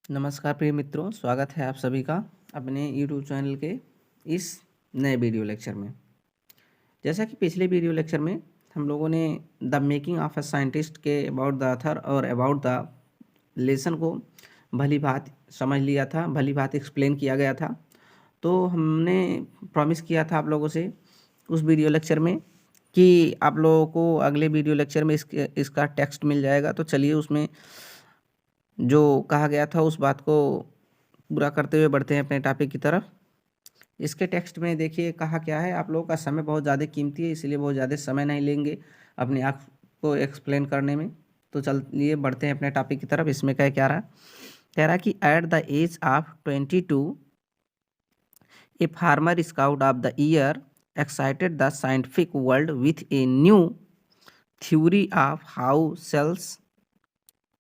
नमस्कार प्रिय मित्रों, स्वागत है आप सभी का अपने यूट्यूब चैनल के इस नए वीडियो लेक्चर में। जैसा कि पिछले वीडियो लेक्चर में हम लोगों ने the making of a scientist के अबाउट द ऑथर और अबाउट द लेसन को भली भांति समझ लिया था, भली भांति एक्सप्लेन किया गया था। तो हमने प्रॉमिस किया था आप लोगों से उस वीडियो लेक्चर में कि आप लोगों को अगले वीडियो लेक्चर में इसका टेक्स्ट मिल जाएगा। तो चलिए उसमें जो कहा गया था उस बात को पूरा करते हुए बढ़ते हैं अपने टॉपिक की तरफ। इसके टेक्स्ट में देखिए कहा क्या है। आप लोगों का समय बहुत ज़्यादा कीमती है, इसलिए बहुत ज़्यादा समय नहीं लेंगे अपने आप को एक्सप्लेन करने में। तो चलिए बढ़ते हैं अपने टॉपिक की तरफ। इसमें क्या रहा, कह रहा कि at the age of 22 a former scout of the year excited the scientific world with a new theory of how cells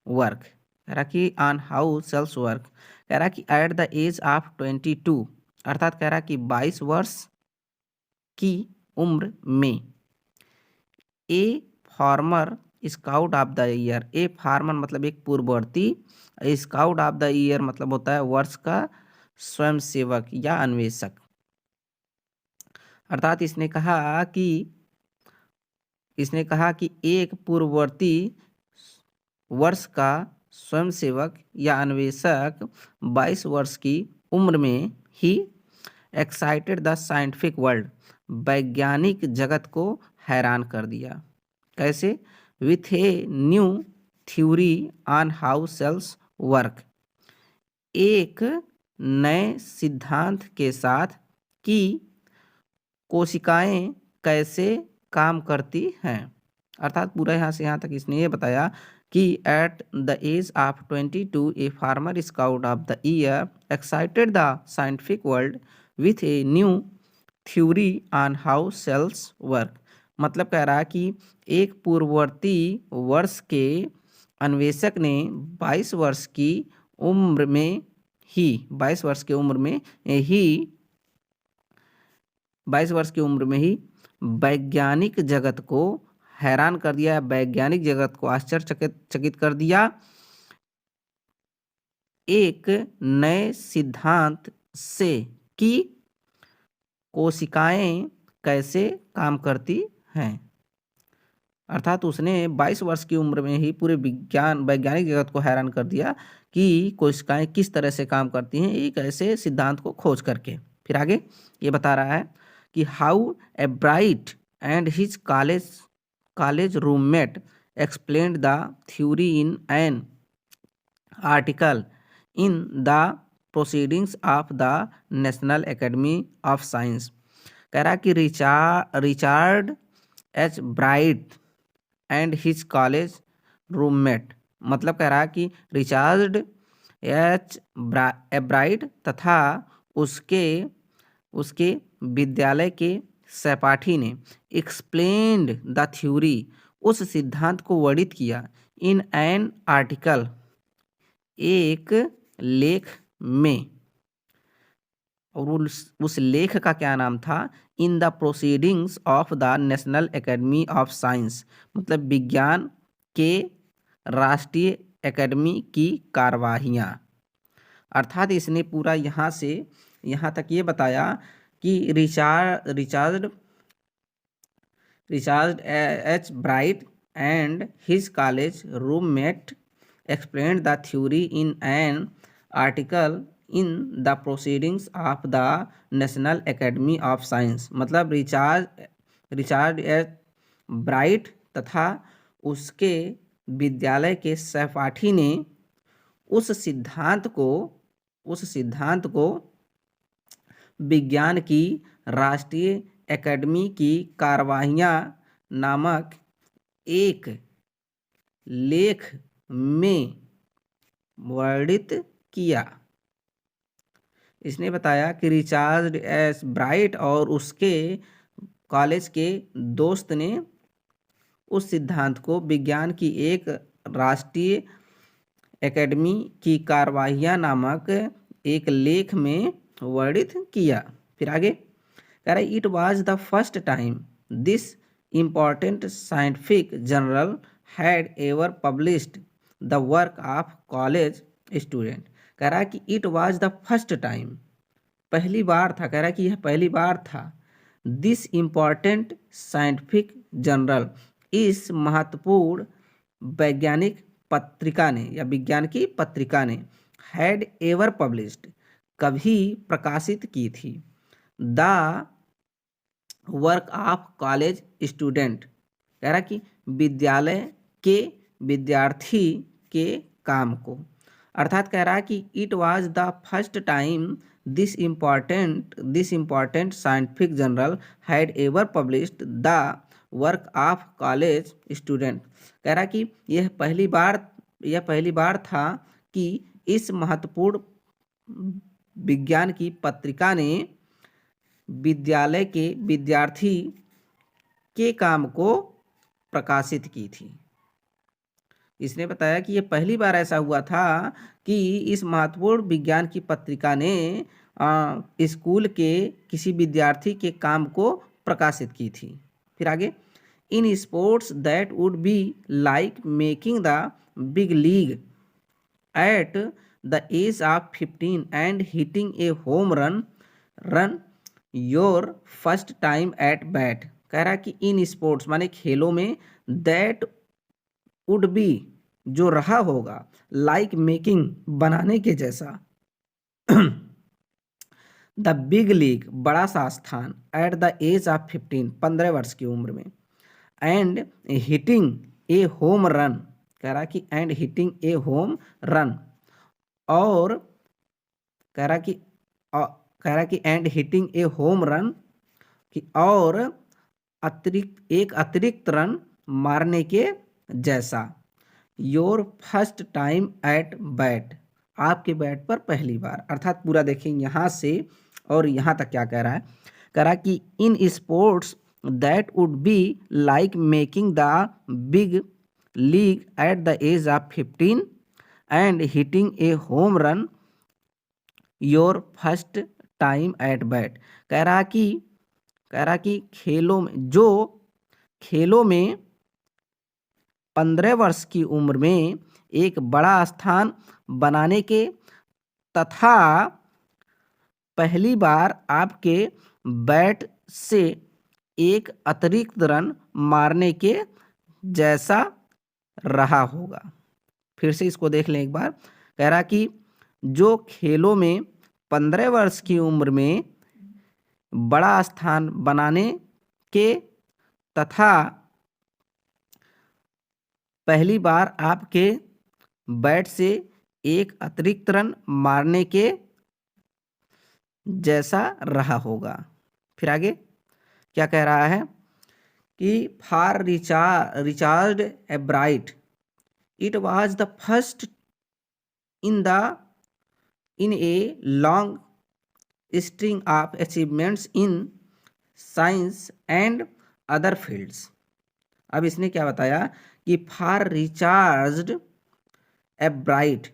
work. कह रहा कि ऑन हाउ सेल्स वर्क, कह रहा कि एट द एज ऑफ 22, अर्थात कह रहा कि 22 वर्ष की उम्र में ए former scout of the year, a farmer मतलब एक पूर्ववर्ती, स्काउट ऑफ द ईयर मतलब होता है वर्ष का स्वयंसेवक या अन्वेषक। अर्थात इसने कहा कि एक पूर्ववर्ती वर्ष का स्वयंसेवक या अन्वेषक 22 वर्ष की उम्र में ही एक्साइटेड द साइंटिफिक वर्ल्ड, वैज्ञानिक जगत को हैरान कर दिया। कैसे? With a new theory on how cells work, एक नए सिद्धांत के साथ कि कोशिकाएं कैसे काम करती हैं। अर्थात पूरा यहाँ से यहाँ तक इसने ये बताया कि at the age of 22 a former scout of the year excited the scientific world with a new theory on how cells work. मतलब कह रहा कि एक पूर्ववर्ती वर्ष के अन्वेषक ने 22 वर्ष की उम्र में ही 22 वर्ष की उम्र में ही 22 वर्ष की उम्र में ही वैज्ञानिक जगत को हैरान कर दिया, वैज्ञानिक जगत को आश्चर्यचकित कर दिया एक नए सिद्धांत से कि कोशिकाएं कैसे काम करती हैं। अर्थात उसने 22 वर्ष की उम्र में ही पूरे वैज्ञानिक जगत को हैरान कर दिया कि कोशिकाएं किस तरह से काम करती हैं, एक ऐसे सिद्धांत को खोज करके। फिर आगे ये बता रहा है कि how a bright and his college roommate explained the theory in an article in the proceedings of the national academy of science. कह रहा कि Richard H bright and his college roommate, मतलब कह रहा कि रिचार्ड एच ब्राइट तथा उसके विद्यालय के सहपाठी ने एक्सप्लेन्ड द थ्योरी, उस सिद्धांत को वर्णित किया, इन एन आर्टिकल, एक लेख में। और उस लेख का क्या नाम था? In the proceedings of the national academy of science, मतलब विज्ञान के राष्ट्रीय एकेडमी की कार्यवाहियाँ। अर्थात इसने पूरा यहाँ से यहाँ तक ये बताया कि Richard H bright and his college roommate explained the theory in an article in the proceedings of the National Academy of Science। मतलब रिचार्ड एच ब्राइट तथा उसके विद्यालय के सहपाठी ने उस सिद्धांत को विज्ञान की राष्ट्रीय एकेडमी की कार्यवाहियाँ नामक एक लेख में वर्णित किया। इसने बताया कि रिचार्ड एस ब्राइट और उसके कॉलेज के दोस्त ने उस सिद्धांत को विज्ञान की एक राष्ट्रीय एकेडमी की कार्यवाहियाँ नामक एक लेख में वर्णित किया। फिर आगे कह रहा है it was the first time this important scientific journal had ever published the work of college student. कह रहा है कि it was the first time, पहली बार था, कह रहा है कि यह पहली बार था, दिस इम्पॉर्टेंट साइंटिफिक जर्नल, इस महत्वपूर्ण वैज्ञानिक पत्रिका ने या विज्ञान की पत्रिका ने हैड एवर पब्लिश्ड, कभी प्रकाशित की थी, the work of college student, कह रहा कि विद्यालय के विद्यार्थी के काम को, अर्थात कह रहा है कि it was the first time this important scientific journal had ever published the work of college student, कह रहा कि यह पहली बार था कि इस महत्वपूर्ण विज्ञान की पत्रिका ने विद्यालय के विद्यार्थी के काम को प्रकाशित की थी। इसने बताया कि ये पहली बार ऐसा हुआ था कि इस महत्वपूर्ण विज्ञान की पत्रिका ने स्कूल के किसी विद्यार्थी के काम को प्रकाशित की थी। फिर आगे, in sports that would be like making the big league at the age of 15 and hitting a home run your first time at bat, कह रहा है कि इन स्पोर्ट्स माने खेलों में, दैट वुड बी जो रहा होगा, लाइक मेकिंग बनाने के जैसा, द बिग लीग बड़ा सा स्थान, एट द एज ऑफ 15 15 वर्ष की उम्र में, and hitting a home run, कह रहा कि and hitting a home run, और कह रहा कि and hitting a home run कि और अतिरिक्त रन मारने के जैसा, your first time at bat, आपके बैट पर पहली बार, अर्थात पूरा देखें यहाँ से और यहाँ तक क्या कह रहा है, कह रहा कि in sports that would be like making the big league at the age of 15 and hitting a home run your first time at bat, कह रहा कि खेलों में 15 वर्ष की उम्र में एक बड़ा स्थान बनाने के तथा पहली बार आपके बैट से एक अतिरिक्त रन मारने के जैसा रहा होगा। फिर से इसको देख लें एक बार, कह रहा कि जो खेलों में 15 वर्ष की उम्र में बड़ा स्थान बनाने के तथा पहली बार आपके बैट से एक अतिरिक्त रन मारने के जैसा रहा होगा। फिर आगे क्या कह रहा है कि for Richard एब्राइट, it was the first in a long string of achievements in science and other fields। अब इसने क्या बताया कि फॉर रिचार्ज्ड एब्राइट,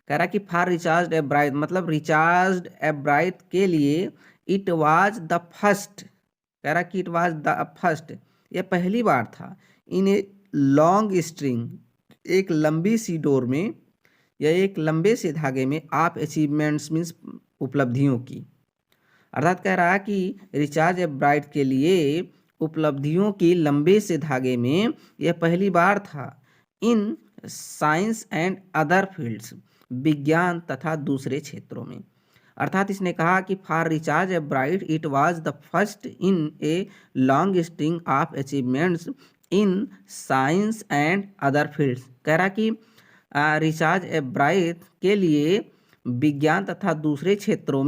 कह रहा कि फॉर रिचार्ज्ड एब्राइट मतलब रिचार्ज्ड एब्राइट के लिए इट वाज द फर्स्ट, कह रहा कि इट वाज द फर्स्ट, यह पहली बार था, इन ए लॉन्ग स्ट्रिंग एक लंबी सी डोर में या एक लंबे से धागे में आप अचीवमेंट्स मीन्स उपलब्धियों की, अर्थात कह रहा है कि रिचार्ज एब्राइट के लिए उपलब्धियों की लंबे से धागे में यह पहली बार था, in science and other fields विज्ञान तथा दूसरे क्षेत्रों में, अर्थात इसने कहा कि for recharge एब्राइट it was the first in a long string of achievements in science and other fields, कह रहा कि रिचार्ज एब्राइट के लिए विज्ञान तथा दूसरे क्षेत्रों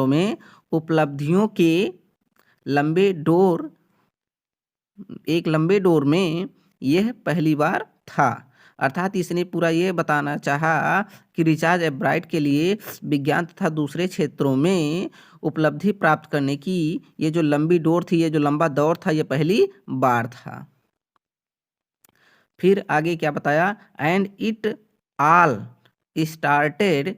में उपलब्धियों के एक लंबे डोर में यह पहली बार था, अर्थात इसने पूरा ये बताना चाहा कि रिचार्ज एब्राइट के लिए विज्ञान तथा दूसरे क्षेत्रों में उपलब्धि प्राप्त करने की ये जो लंबी डोर थी, ये जो लंबा दौर था, ये पहली बार था। फिर आगे क्या बताया, and it all started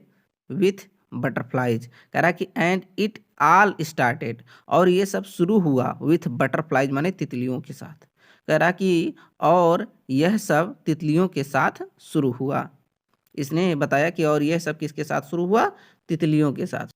with butterflies, कह रहा कि एंड इट ऑल स्टार्टेड और ये सब शुरू हुआ विथ बटरफ्लाइज माने तितलियों के साथ, कह रहा कि और यह सब तितलियों के साथ शुरू हुआ। इसने बताया कि और यह सब किसके साथ शुरू हुआ? तितलियों के साथ।